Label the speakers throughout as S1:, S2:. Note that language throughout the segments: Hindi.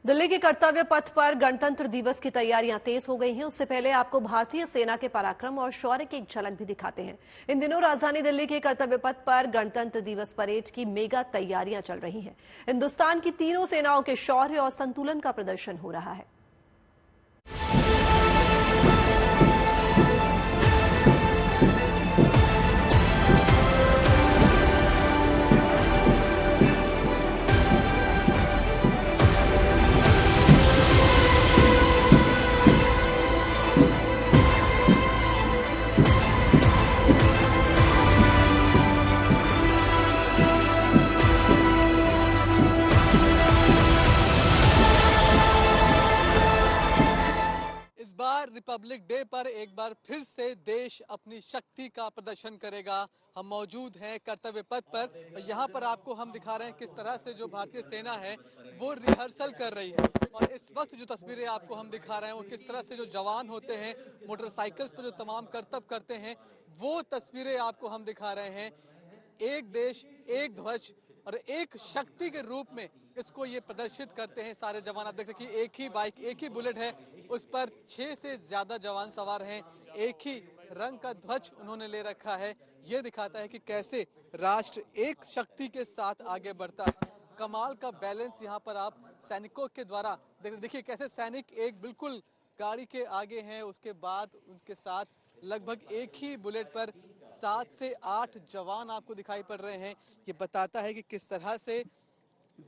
S1: दिल्ली के कर्तव्य पथ पर गणतंत्र दिवस की तैयारियां तेज हो गई हैं। उससे पहले आपको भारतीय सेना के पराक्रम और शौर्य की एक झलक भी दिखाते हैं। इन दिनों राजधानी दिल्ली के कर्तव्य पथ पर गणतंत्र दिवस परेड की मेगा तैयारियां चल रही हैं। हिंदुस्तान की तीनों सेनाओं के शौर्य और संतुलन का प्रदर्शन हो रहा है।
S2: इस बार रिपब्लिक डे पर एक बार फिर से देश अपनी शक्ति का प्रदर्शन करेगा। हम मौजूद हैं कर्तव्य पथ पर। यहाँ पर आपको हम दिखा रहे हैं किस तरह से जो भारतीय सेना है वो रिहर्सल कर रही है। और इस वक्त जो तस्वीरें आपको हम दिखा रहे हैं वो किस तरह से जो जवान होते हैं मोटरसाइकिल्स पर जो तमाम करतब करते हैं वो तस्वीरें आपको हम दिखा रहे हैं। एक देश, एक ध्वज और एक शक्ति के रूप में इसको ये प्रदर्शित करते हैं सारे जवान। आप देख रहे हैं एक ही बाइक, एक ही बुलेट है, उस पर 6 से ज्यादा जवान सवार हैं। एक ही रंग का ध्वज उन्होंने ले रखा है। ये दिखाता है कि कैसे राष्ट्र एक शक्ति के साथ आगे बढ़ता है। कमाल का बैलेंस यहाँ पर आप सैनिकों के द्वारा देखिए कैसे सैनिक एक बिल्कुल गाड़ी के आगे हैं, उसके बाद उसके साथ लगभग एक ही बुलेट पर 7 से 8 जवान आपको दिखाई पड़ रहे हैं। ये बताता है कि किस तरह से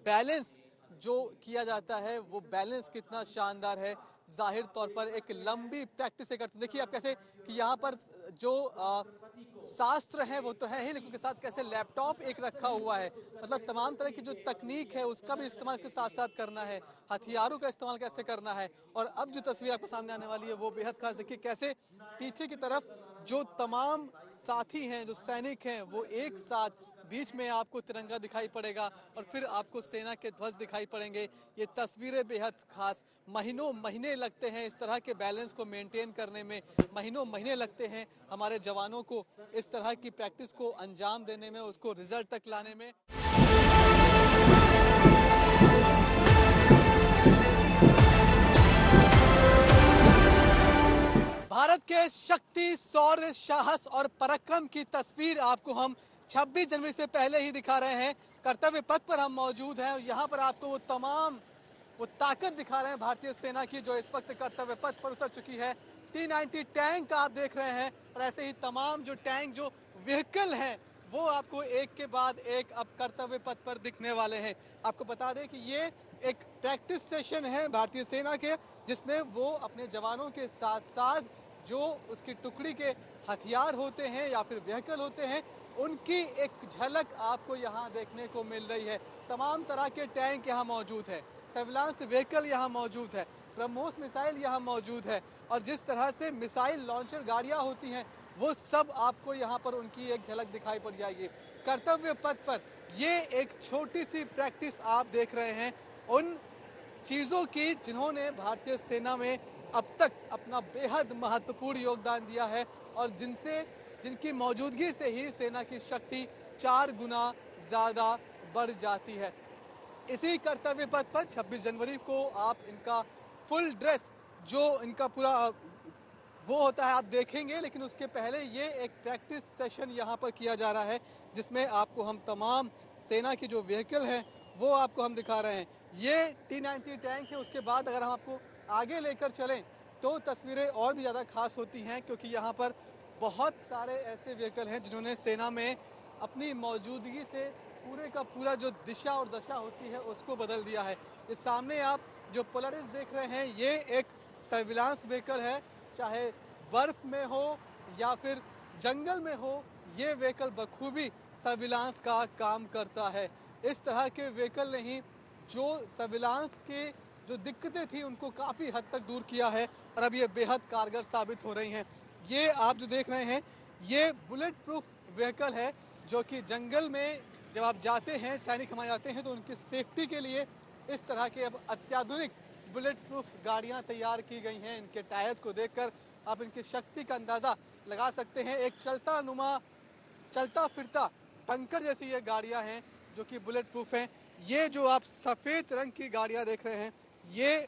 S2: बैलेंस जो किया जाता है वो बैलेंस कितना शानदार है। जाहिर तौर पर एक लंबी प्रैक्टिस से करते देखिए आप कैसे कि यहाँ पर जो शास्त्र है वो तो है ही, लेकिन उसके साथ कैसे लैपटॉप एक रखा हुआ है। मतलब तमाम तरह की जो तकनीक है उसका भी इस्तेमाल इसके साथ साथ करना है, हथियारों का इस्तेमाल कैसे करना है। और अब जो तस्वीर आपको सामने आने वाली है वो बेहद खास। देखिए कैसे पीछे की तरफ जो तमाम साथी हैं, जो सैनिक हैं, वो एक साथ बीच में आपको तिरंगा दिखाई पड़ेगा और फिर आपको सेना के ध्वज दिखाई पड़ेंगे। ये तस्वीरें बेहद खास। महीनों महीने लगते हैं इस तरह के बैलेंस को मेंटेन करने में, महीनों महीने लगते हैं हमारे जवानों को इस तरह की प्रैक्टिस को अंजाम देने में, उसको रिजल्ट तक लाने में। भारत के शक्ति, शौर्य, साहस और पराक्रम की तस्वीर आपको हम 26 जनवरी से पहले ही दिखा रहे हैं। कर्तव्य पथ पर हम मौजूद हैं और यहाँ पर आपको वो ताकत दिखा रहे हैं भारतीय सेना की जो इस वक्त कर्तव्य पथ पर उतर चुकी है। T-90 टैंक आप देख रहे हैं और ऐसे ही तमाम जो टैंक, जो व्हीकल हैं वो आपको एक के बाद एक अब कर्तव्य पथ पर दिखने वाले हैं। आपको बता दें कि ये एक प्रैक्टिस सेशन है भारतीय सेना के, जिसमें वो अपने जवानों के साथ साथ जो उसकी टुकड़ी के हथियार होते हैं या फिर व्हीकल होते हैं उनकी एक झलक आपको यहाँ देखने को मिल रही है। तमाम तरह के टैंक यहाँ मौजूद है, सर्विलांस व्हीकल यहाँ मौजूद है, ब्रह्मोस मिसाइल यहाँ मौजूद है और जिस तरह से मिसाइल लॉन्चर गाड़ियाँ होती हैं वो सब आपको यहाँ पर उनकी एक झलक दिखाई पड़ जाएगी। कर्तव्य पथ पर ये एक छोटी सी प्रैक्टिस आप देख रहे हैं उन चीज़ों की जिन्होंने भारतीय सेना में अब तक अपना बेहद महत्वपूर्ण योगदान दिया है और जिनकी मौजूदगी से ही सेना की शक्ति 4 गुना ज़्यादा बढ़ जाती है। इसी कर्तव्य पथ पर 26 जनवरी को आप इनका फुल ड्रेस जो इनका पूरा वो होता है आप देखेंगे, लेकिन उसके पहले ये एक प्रैक्टिस सेशन यहाँ पर किया जा रहा है जिसमें आपको हम तमाम सेना की जो व्हीकल हैं वो आपको हम दिखा रहे हैं। ये T-90 टैंक है। उसके बाद अगर हम आपको आगे लेकर चलें तो तस्वीरें और भी ज़्यादा खास होती हैं क्योंकि यहाँ पर बहुत सारे ऐसे व्हीकल हैं जिन्होंने सेना में अपनी मौजूदगी से पूरे का पूरा जो दिशा और दशा होती है उसको बदल दिया है। इस सामने आप जो पोलरिस देख रहे हैं ये एक सर्विलांस व्हीकल है, चाहे बर्फ में हो या फिर जंगल में हो, ये व्हीकल बखूबी सर्विलांस का काम करता है। इस तरह के व्हीकल ने ही जो सर्विलांस के जो दिक्कतें थी उनको काफ़ी हद तक दूर किया है और अब ये बेहद कारगर साबित हो रही हैं। ये आप जो देख रहे हैं ये बुलेट प्रूफ व्हीकल है जो कि जंगल में जब आप जाते हैं, सैनिक हमारे जाते हैं तो उनकी सेफ्टी के लिए इस तरह के अब अत्याधुनिक बुलेट प्रूफ गाड़ियां तैयार की गई हैं। इनके टायर को देखकर आप इनकी शक्ति का अंदाज़ा लगा सकते हैं। एक चलता फिरता टंकर जैसी ये गाड़ियां हैं जो कि बुलेट प्रूफ हैं। ये जो आप सफ़ेद रंग की गाड़ियां देख रहे हैं ये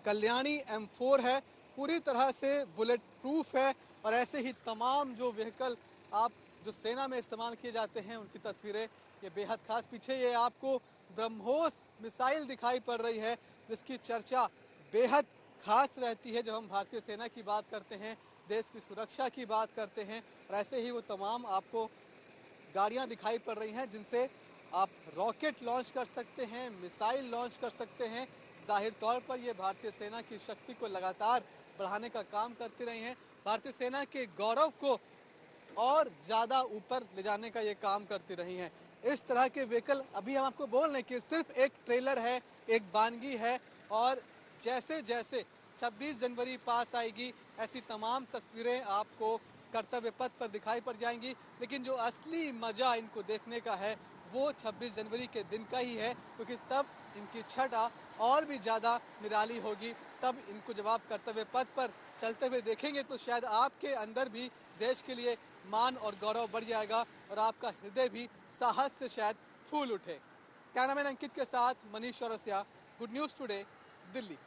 S2: कल्याणी M4 है, पूरी तरह से बुलेट प्रूफ है और ऐसे ही तमाम जो व्हीकल आप जो सेना में इस्तेमाल किए जाते हैं उनकी तस्वीरें ये बेहद खास। पीछे ये आपको ब्रह्मोस मिसाइल दिखाई पड़ रही है जिसकी चर्चा बेहद खास रहती है जब हम भारतीय सेना की बात करते हैं, देश की सुरक्षा की बात करते हैं। और ऐसे ही वो तमाम आपको गाड़ियां दिखाई पड़ रही हैं जिनसे आप रॉकेट लॉन्च कर सकते हैं, मिसाइल लॉन्च कर सकते हैं। जाहिर तौर पर ये भारतीय सेना की शक्ति को लगातार बढ़ाने का काम करती रही हैं, भारतीय सेना के गौरव को और ज़्यादा ऊपर ले जाने का ये काम करती रही हैं। इस तरह के व्हीकल अभी हम आपको बोल रहे हैं कि सिर्फ एक ट्रेलर है, एक बानगी है और जैसे जैसे 26 जनवरी पास आएगी ऐसी तमाम तस्वीरें आपको कर्तव्य पथ पर दिखाई पड़ जाएंगी। लेकिन जो असली मजा इनको देखने का है वो 26 जनवरी के दिन का ही है, क्योंकि तब इनकी छटा और भी ज़्यादा निराली होगी। तब इनको जब आप कर्तव्य पथ पर चलते हुए देखेंगे तो शायद आपके अंदर भी देश के लिए मान और गौरव बढ़ जाएगा और आपका हृदय भी साहस से शायद फूल उठे। कैमरामैन अंकित के साथ Manish Chaurasia, good news today, Delhi.